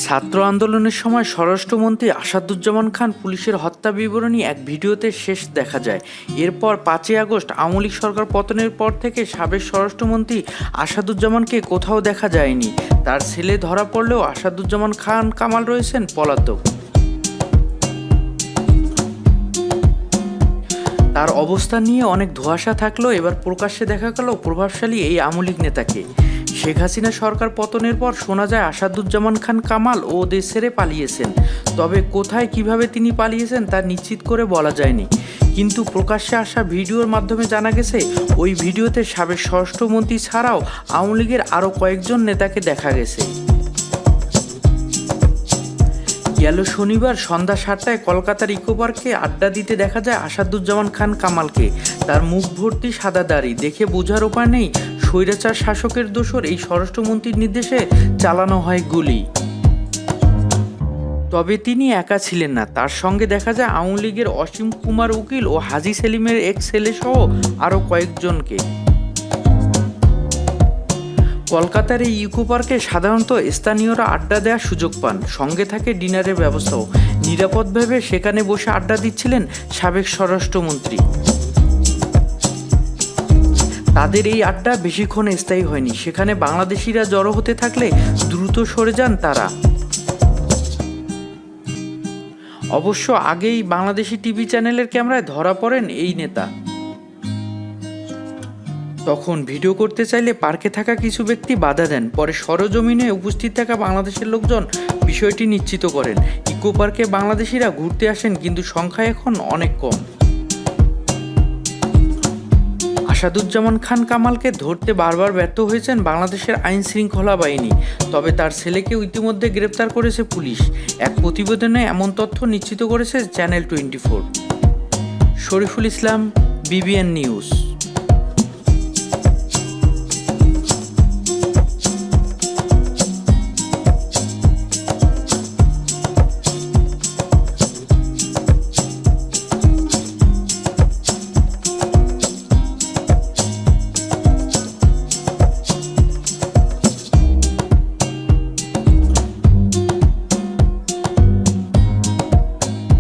ছাত্র আন্দোলনের সময় স্বরাষ্ট্রমন্ত্রী আসাদুজ্জামান খান পুলিশের হত্যা বিবরণী এক ভিডিওতে শেষ দেখা যায়। এরপর 5ই আগস্ট আওয়ামী লীগ সরকার পতনের পর থেকে সাবেক স্বরাষ্ট্রমন্ত্রী আসাদুজ্জামানকে কোথাও দেখা যায়নি। তার ছেলে ধরা পড়লেও আসাদুজ্জামান খান কামাল রয়েছেন পলাতক। তার অবস্থান নিয়ে অনেক ধোঁয়াশা থাকলেও এবার প্রকাশ্যে দেখা গেল প্রভাবশালী এই আওয়ামী লীগ নেতাকে। শেখ হাসিনা সরকার পতনের পর শোনা যায় আসাদুজ্জামান খান কামাল ও দেশ ছেড়ে পালিয়েছেন। তবে কোথায় কিভাবে তিনি পালিয়েছেন তা নিশ্চিত করে বলা যায়নি। কিন্তু প্রকাশ্যে আসা ভিডিওর মাধ্যমে জানা গেছে ওই ভিডিওতে সাবেক স্বরাষ্ট্রমন্ত্রী ছাড়াও আওয়ামী লীগের আরও কয়েকজন নেতাকে দেখা গেছে। গেল শনিবার সন্ধ্যা 7টায় কলকাতার ইকো পার্কে আড্ডা দিতে দেখা যায় আসাদুজ্জামান খান কামালকে। তার মুখ ভর্তি সাদা দাড়ি দেখে বোঝার উপায় নেই স্বৈরাচার শাসকের দোসর এই স্বরাষ্ট্রমন্ত্রীর নির্দেশে চালানো হয় গুলি। তবে তিনি একা ছিলেন না, তার সঙ্গে দেখা যায় আওয়ামী লীগের অসীম কুমার উকিল ও হাজী সেলিমের এক ছেলে সহ আরও কয়েকজনকে। কলকাতার এই ইকো পার্কে সাধারণত স্থানীয়রা আড্ডা দেওয়ার সুযোগ পান, সঙ্গে থাকে ডিনারের ব্যবস্থাও। নিরাপদভাবে সেখানে বসে আড্ডা দিচ্ছিলেন সাবেক স্বরাষ্ট্রমন্ত্রী। তাদের এই আড্ডা বেশিক্ষণ স্থায়ী হয়নি, সেখানে বাংলাদেশিরা জড়ো হতে থাকলে দ্রুত সরে যান তারা। অবশ্য আগেই বাংলাদেশি টিভি চ্যানেলের ক্যামেরায় ধরা পড়েন এই নেতা। তখন ভিডিও করতে চাইলে পার্কে থাকা কিছু ব্যক্তি বাধা দেন। পরে সরজমিনে উপস্থিত থাকা বাংলাদেশের লোকজন বিষয়টি নিশ্চিত করেন। ইকো পার্কে বাংলাদেশিরা ঘুরতে আসেন, কিন্তু সংখ্যা এখন অনেক কম। আসাদুজ্জামান খান কামালকে ধরতে বারবার ব্যর্থ হয়েছেন বাংলাদেশের আইন শৃঙ্খলা বাহিনী। তবে তার ছেলেকে ইতিমধ্যে গ্রেপ্তার করেছে পুলিশ। এক প্রতিবেদনে এমন তথ্য নিশ্চিত করেছে channel 24। Shariful Islam, BBN news.